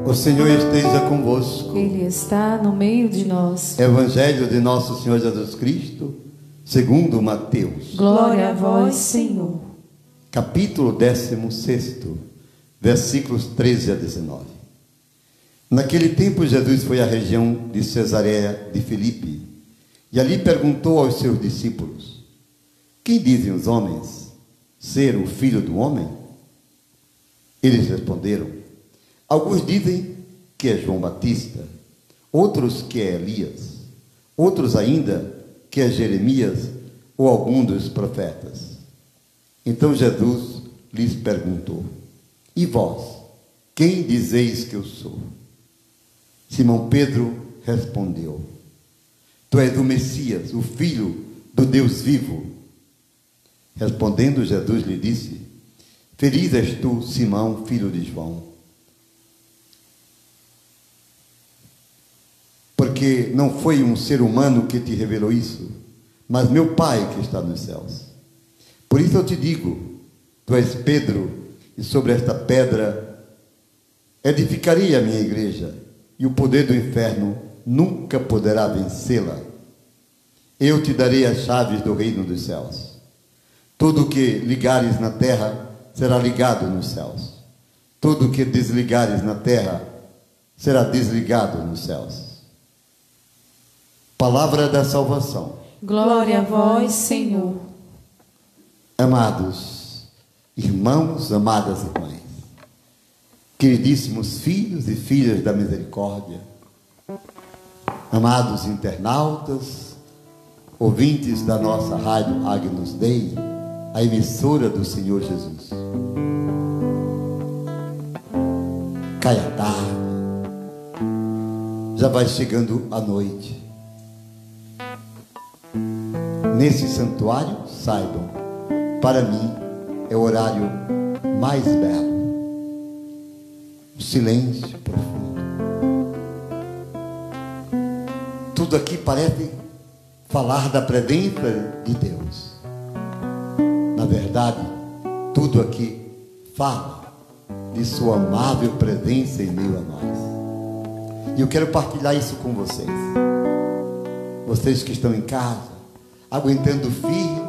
O Senhor esteja convosco. Ele está no meio de nós. Evangelho de nosso Senhor Jesus Cristo, segundo Mateus. Glória a vós, Senhor. Capítulo 16, versículos 13 a 19. Naquele tempo Jesus foi à região de Cesareia de Filipe e ali perguntou aos seus discípulos: quem dizem os homens ser o Filho do Homem? Eles responderam: alguns dizem que é João Batista, outros que é Elias, outros ainda que é Jeremias ou algum dos profetas. Então Jesus lhes perguntou: e vós, quem dizeis que eu sou? Simão Pedro respondeu: tu és o Messias, o Filho do Deus vivo. Respondendo Jesus lhe disse: feliz és tu, Simão, filho de João, porque não foi um ser humano que te revelou isso, mas meu Pai que está nos céus. Por isso eu te digo, tu és Pedro, e sobre esta pedra edificarei a minha igreja, e o poder do inferno nunca poderá vencê-la. Eu te darei as chaves do reino dos céus. Tudo o que ligares na terra será ligado nos céus. Tudo o que desligares na terra será desligado nos céus. Palavra da salvação. Glória a vós, Senhor. Amados irmãos, amadas irmãs, queridíssimos filhos e filhas da misericórdia, amados internautas, ouvintes da nossa rádio Agnus Dei, a emissora do Senhor Jesus. Cai a tarde, já vai chegando a noite. Nesse santuário, saibam, para mim é o horário mais belo. O silêncio profundo. Tudo aqui parece falar da presença de Deus. Na verdade, tudo aqui fala de sua amável presença em meio a nós. E eu quero partilhar isso com vocês. Vocês que estão em casa, aguentando firme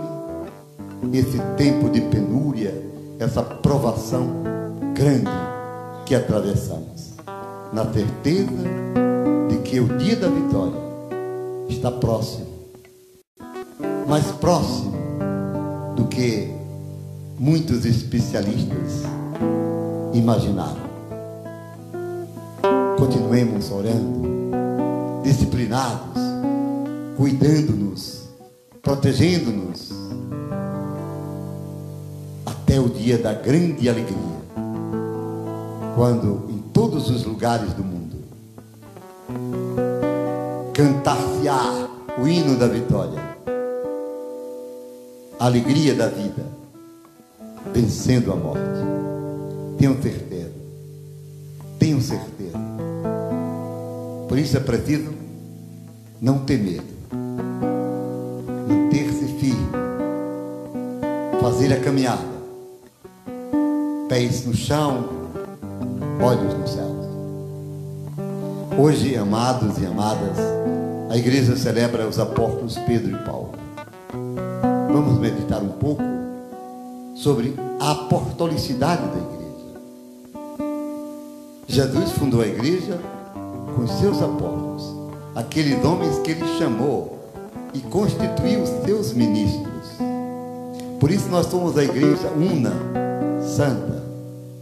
esse tempo de penúria, essa provação grande que atravessamos, na certeza de que o dia da vitória está próximo, mais próximo do que muitos especialistas imaginaram. Continuemos orando, disciplinados, cuidando-nos, protegendo-nos, até o dia da grande alegria, quando em todos os lugares do mundo cantar-se-á o hino da vitória, a alegria da vida, vencendo a morte. Tenho certeza, tenho certeza. Por isso é preciso não ter medo, manter-se firme, fazer a caminhada, pés no chão, olhos no céu. Hoje, amados e amadas, a igreja celebra os apóstolos Pedro e Paulo. Vamos meditar um pouco sobre a apostolicidade da igreja. Jesus fundou a igreja com os seus apóstolos, aqueles homens que ele chamou e constituiu os seus ministros. Por isso nós somos a igreja una, santa,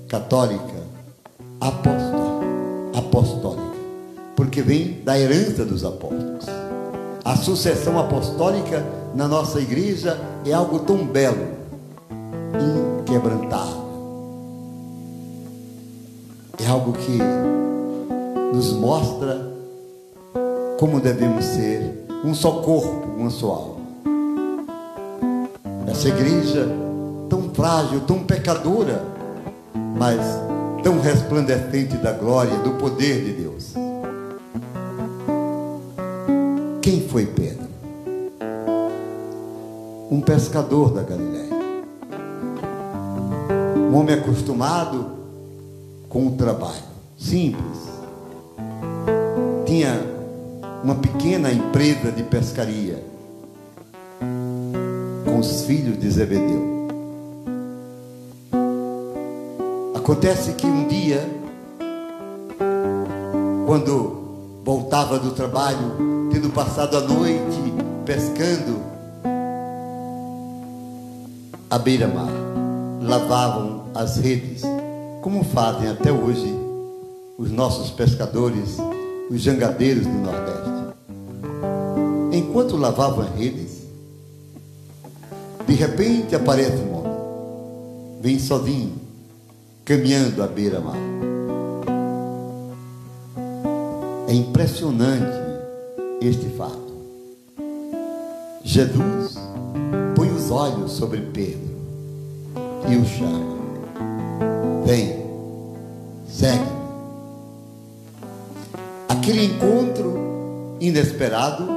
católica, apostólica, porque vem da herança dos apóstolos. A sucessão apostólica na nossa igreja é algo tão belo, inquebrantável. É algo que nos mostra como devemos ser, um só corpo, uma só alma. Essa igreja tão frágil, tão pecadora, mas tão resplandecente da glória, do poder de Deus. Quem foi Pedro? Um pescador da Galileia, um homem acostumado com o trabalho, simples. Tinha uma pequena empresa de pescaria com os filhos de Zebedeu. Acontece que um dia, quando voltava do trabalho, tendo passado a noite pescando à beira-mar, lavavam as redes, como fazem até hoje os nossos pescadores, os jangadeiros do Nordeste. Enquanto lavavam as redes, de repente aparece um homem, vem sozinho, caminhando à beira-mar. É impressionante este fato. Jesus põe os olhos sobre Pedro e o chama. Vem, segue-me. Aquele encontro inesperado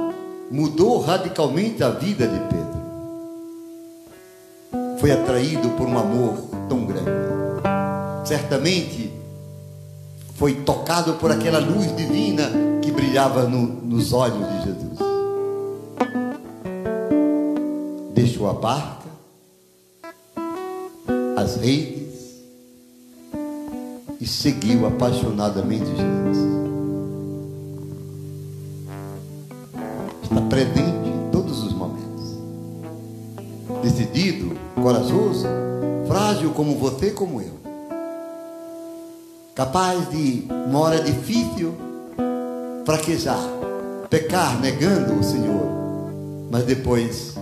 mudou radicalmente a vida de Pedro. Foi atraído por um amor tão grande. Certamente foi tocado por aquela luz divina que brilhava nos olhos de Jesus. Deixou a barca, as redes e seguiu apaixonadamente Jesus. Está presente em todos os momentos. Decidido, corajoso, frágil como você e como eu. Capaz de, numa hora difícil, fraquejar, pecar negando o Senhor, mas depois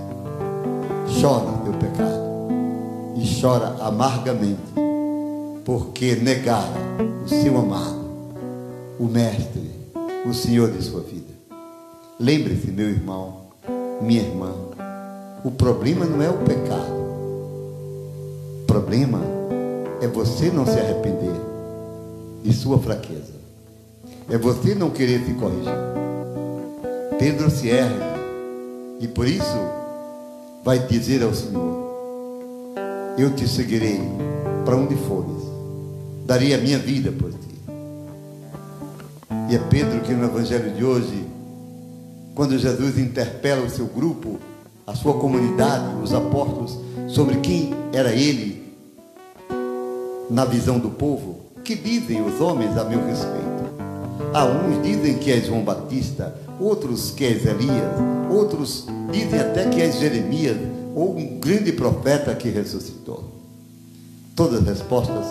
chora teu pecado e chora amargamente, porque negara o seu amado, o Mestre, o Senhor de sua vida. Lembre-se, meu irmão, minha irmã, o problema não é o pecado, o problema é você não se arrepender de sua fraqueza, é você não querer se corrigir. Pedro se ergue e por isso vai dizer ao Senhor: eu te seguirei para onde fores, darei a minha vida por ti. E é Pedro que no evangelho de hoje, quando Jesus interpela o seu grupo, a sua comunidade, os apóstolos, sobre quem era ele na visão do povo, que dizem os homens a meu respeito? Há uns dizem que é João Batista, outros que é Elias, outros dizem até que é Jeremias, ou um grande profeta que ressuscitou. Todas respostas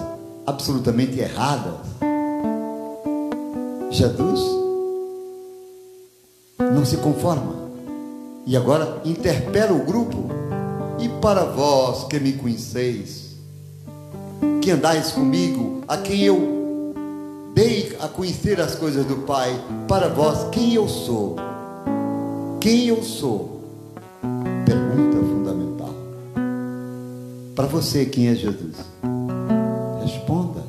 absolutamente erradas. Jesus não se conforma e agora interpela o grupo: e para vós que me conheceis, que andais comigo, a quem eu dei a conhecer as coisas do Pai, para vós, quem eu sou? Quem eu sou? Pergunta fundamental. Para você, quem é Jesus? Responda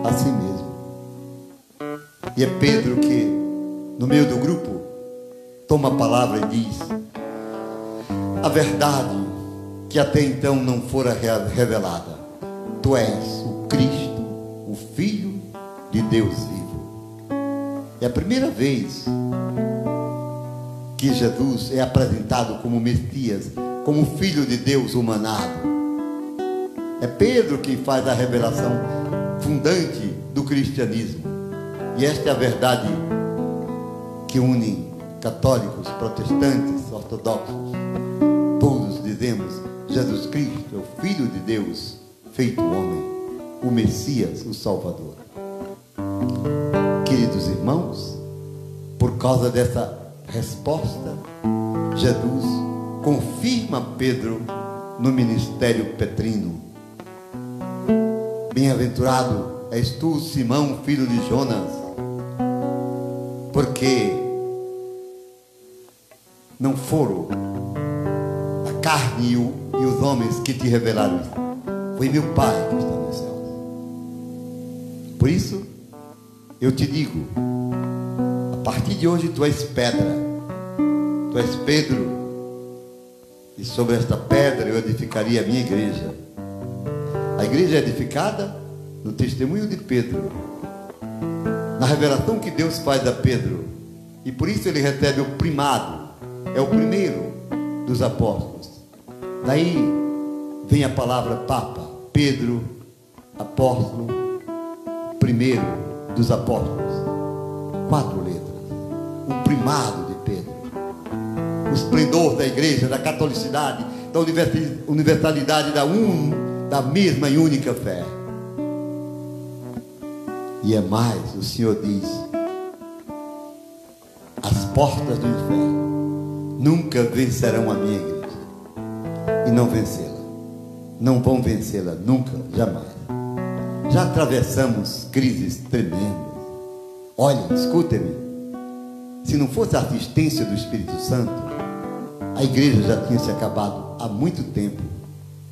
a si mesmo. E é Pedro que, no meio do grupo, toma a palavra e diz: a verdade que até então não fora revelada. Tu és o Cristo, o Filho de Deus vivo. É a primeira vez que Jesus é apresentado como Messias, como Filho de Deus humanado. É Pedro quem faz a revelação fundante do cristianismo. E esta é a verdade que une católicos, protestantes, ortodoxos. Todos dizemos: Jesus Cristo é o Filho de Deus feito homem, o Messias, o Salvador. Queridos irmãos, por causa dessa resposta, Jesus confirma Pedro no ministério petrino. Bem-aventurado és tu, Simão, filho de Jonas, porque não foram a carne e os homens que te revelaram isso. Foi meu Pai que está no céu. Por isso, eu te digo, a partir de hoje tu és pedra, tu és Pedro, e sobre esta pedra eu edificaria a minha igreja. A igreja é edificada no testemunho de Pedro, na revelação que Deus faz a Pedro, e por isso ele recebe o primado, é o primeiro dos apóstolos. Daí vem a palavra Papa, Pedro, apóstolo, primeiro dos apóstolos, 4 letras, o primado de Pedro, o esplendor da igreja, da catolicidade, da universalidade da mesma e única fé. E é mais, o Senhor diz: as portas do inferno nunca vencerão a minha igreja, e não vencê-la, não vão vencê-la nunca, jamais. Já atravessamos crises tremendas. Olha, escutem-me, se não fosse a assistência do Espírito Santo, a igreja já tinha se acabado há muito tempo,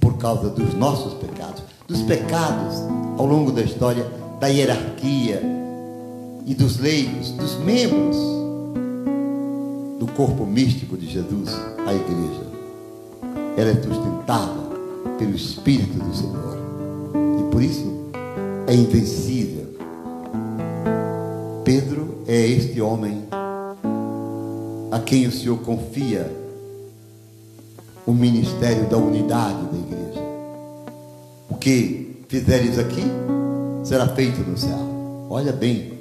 por causa dos nossos pecados, dos pecados ao longo da história, da hierarquia e dos leigos, dos membros do corpo místico de Jesus. A igreja, ela é sustentada pelo Espírito do Senhor, e por isso é invencível. Pedro é este homem a quem o Senhor confia o ministério da unidade da igreja. O que fizeres aqui será feito no céu. Olha bem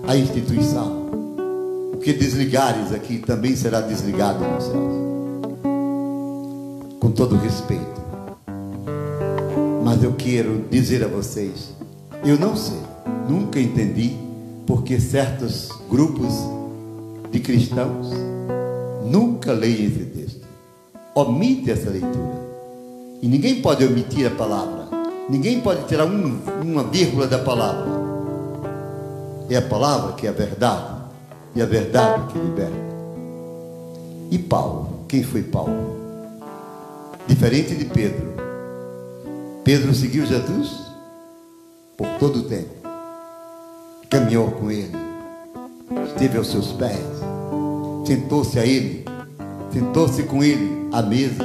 a instituição. O que desligares aqui também será desligado no céu. Com todo respeito, mas eu quero dizer a vocês, eu não sei, nunca entendi porque certos grupos de cristãos nunca leem esse texto, omite essa leitura. E ninguém pode omitir a palavra, ninguém pode tirar uma vírgula da palavra. É a palavra que é a verdade, e a verdade que liberta. E Paulo, quem foi Paulo? Diferente de Pedro, Pedro seguiu Jesus por todo o tempo, caminhou com ele, esteve aos seus pés, sentou-se a ele, sentou-se com ele à mesa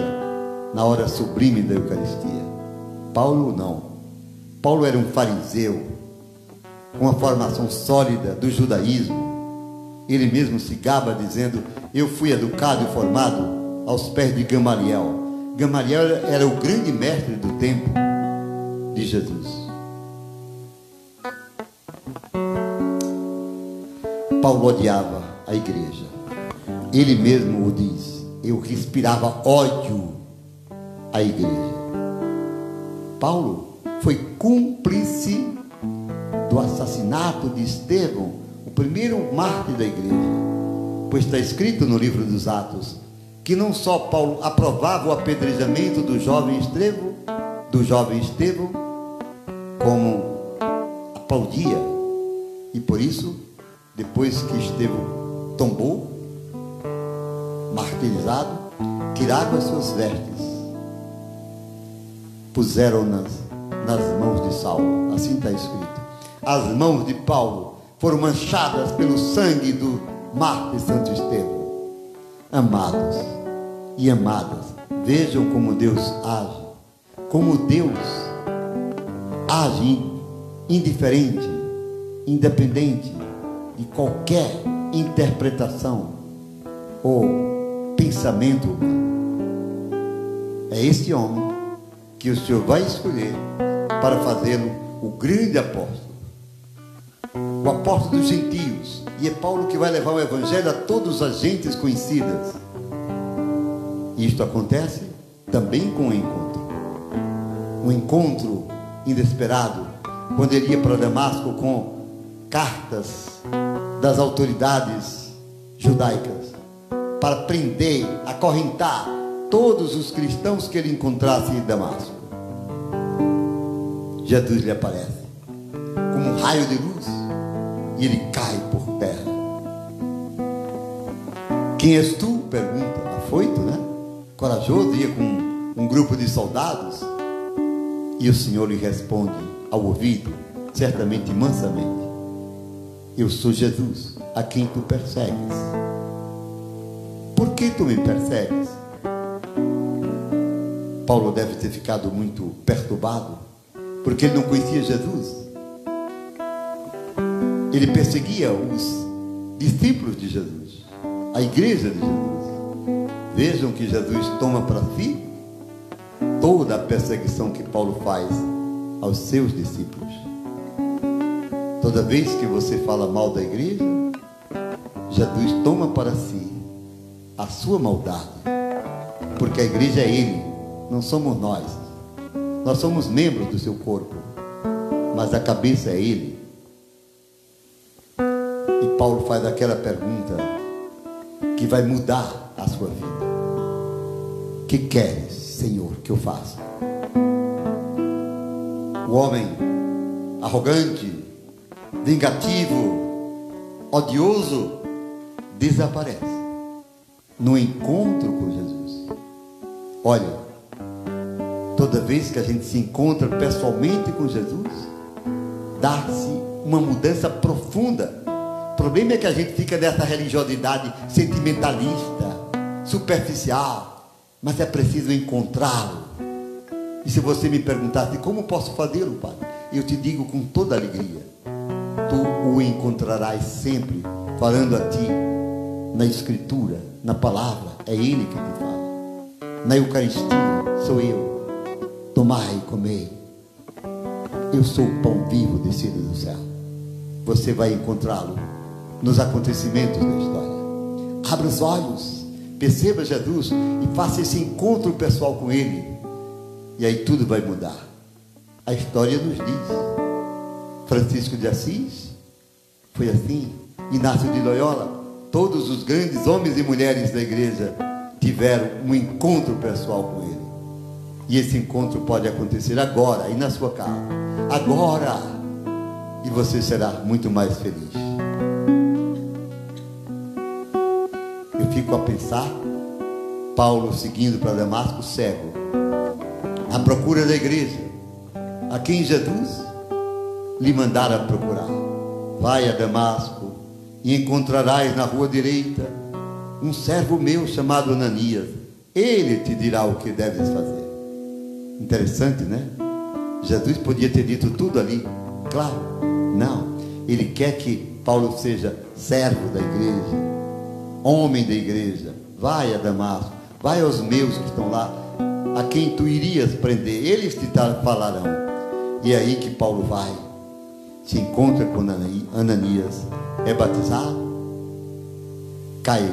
na hora sublime da Eucaristia. Paulo não. Paulo era um fariseu com uma formação sólida do judaísmo. Ele mesmo se gaba dizendo: eu fui educado e formado aos pés de Gamaliel. Gamaliel era o grande mestre do tempo de Jesus. Paulo odiava a igreja. Ele mesmo o diz: eu respirava ódio à igreja. Paulo foi cúmplice do assassinato de Estevão, o primeiro mártir da igreja, pois está escrito no livro dos Atos que não só Paulo aprovava o apedrejamento do jovem Estevão, como aplaudia, e por isso, depois que Estevão tombou, martirizado, tiraram as suas vestes, puseram-nas nas mãos de Saulo. Assim está escrito: as mãos de Paulo foram manchadas pelo sangue do mártir Santo Estevão. Amados e amadas, vejam como Deus age, como Deus age indiferente, independente de qualquer interpretação ou pensamento humano. É este homem que o Senhor vai escolher para fazê-lo o grande apóstolo, o apóstolo dos gentios. E é Paulo que vai levar o evangelho a todas as gentes conhecidas. E isto acontece também com um encontro inesperado, quando ele ia para Damasco com cartas das autoridades judaicas para prender, acorrentar todos os cristãos que ele encontrasse em Damasco. Jesus lhe aparece como um raio de luz e ele cai por terra. Quem és tu? Pergunta. Afoito, né? Corajoso, ia com um grupo de soldados, e o Senhor lhe responde ao ouvido, certamente mansamente: eu sou Jesus, a quem tu persegues. Por que tu me persegues? Paulo deve ter ficado muito perturbado, porque ele não conhecia Jesus. Ele perseguia os discípulos de Jesus, a igreja de Jesus. Vejam que Jesus toma para si toda a perseguição que Paulo faz aos seus discípulos. Toda vez que você fala mal da igreja, Jesus toma para si a sua maldade, porque a igreja é Ele, não somos nós. Nós somos membros do seu corpo, mas a cabeça é Ele. E Paulo faz aquela pergunta que vai mudar a sua vida: que queres, Senhor, que eu faça? O homem arrogante, vingativo, odioso desaparece no encontro com Jesus. Olha, toda vez que a gente se encontra pessoalmente com Jesus, dá-se uma mudança profunda. O problema é que a gente fica nessa religiosidade sentimentalista, superficial, mas é preciso encontrá-lo. E se você me perguntasse como posso fazê-lo, Pai, eu te digo com toda alegria: tu o encontrarás sempre falando a ti na Escritura, na palavra. É Ele que te fala. Na Eucaristia sou eu. Tomai e comei. Eu sou o pão vivo descido do céu. Você vai encontrá-lo nos acontecimentos da história. Abra os olhos, perceba Jesus e faça esse encontro pessoal com Ele, e aí tudo vai mudar. A história nos diz. Francisco de Assis foi assim, Inácio de Loyola, todos os grandes homens e mulheres da igreja tiveram um encontro pessoal com Ele. E esse encontro pode acontecer agora, aí na sua casa, agora, e você será muito mais feliz. Eu fico a pensar, Paulo seguindo para Damasco, cego, à procura da igreja, a quem Jesus lhe mandara procurar. Vai a Damasco e encontrarás na rua direita um servo meu chamado Ananias. Ele te dirá o que deves fazer. Interessante, né? Jesus podia ter dito tudo ali, claro. Não, ele quer que Paulo seja servo da igreja, homem da igreja. Vai a Damasco, vai aos meus que estão lá, a quem tu irias prender, eles te falarão. E é aí que Paulo vai, se encontra com Ananias, é batizado, cai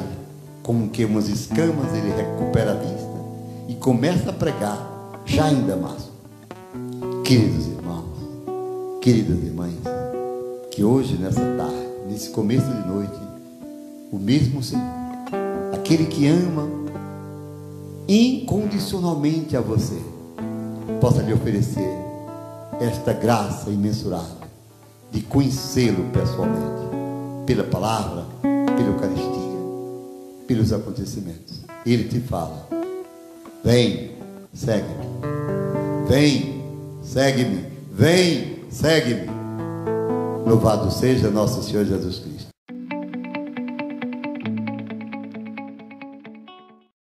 como que umas escamas, ele recupera a vista e começa a pregar já em Damasco. Queridos irmãos, queridas irmãs, que hoje, nessa tarde, nesse começo de noite, o mesmo Senhor, aquele que ama incondicionalmente a você, possa lhe oferecer esta graça imensurável de conhecê-lo pessoalmente, pela palavra, pela Eucaristia, pelos acontecimentos. Ele te fala: vem, segue-me. Vem, segue-me. Vem, segue-me. Louvado seja nosso Senhor Jesus Cristo.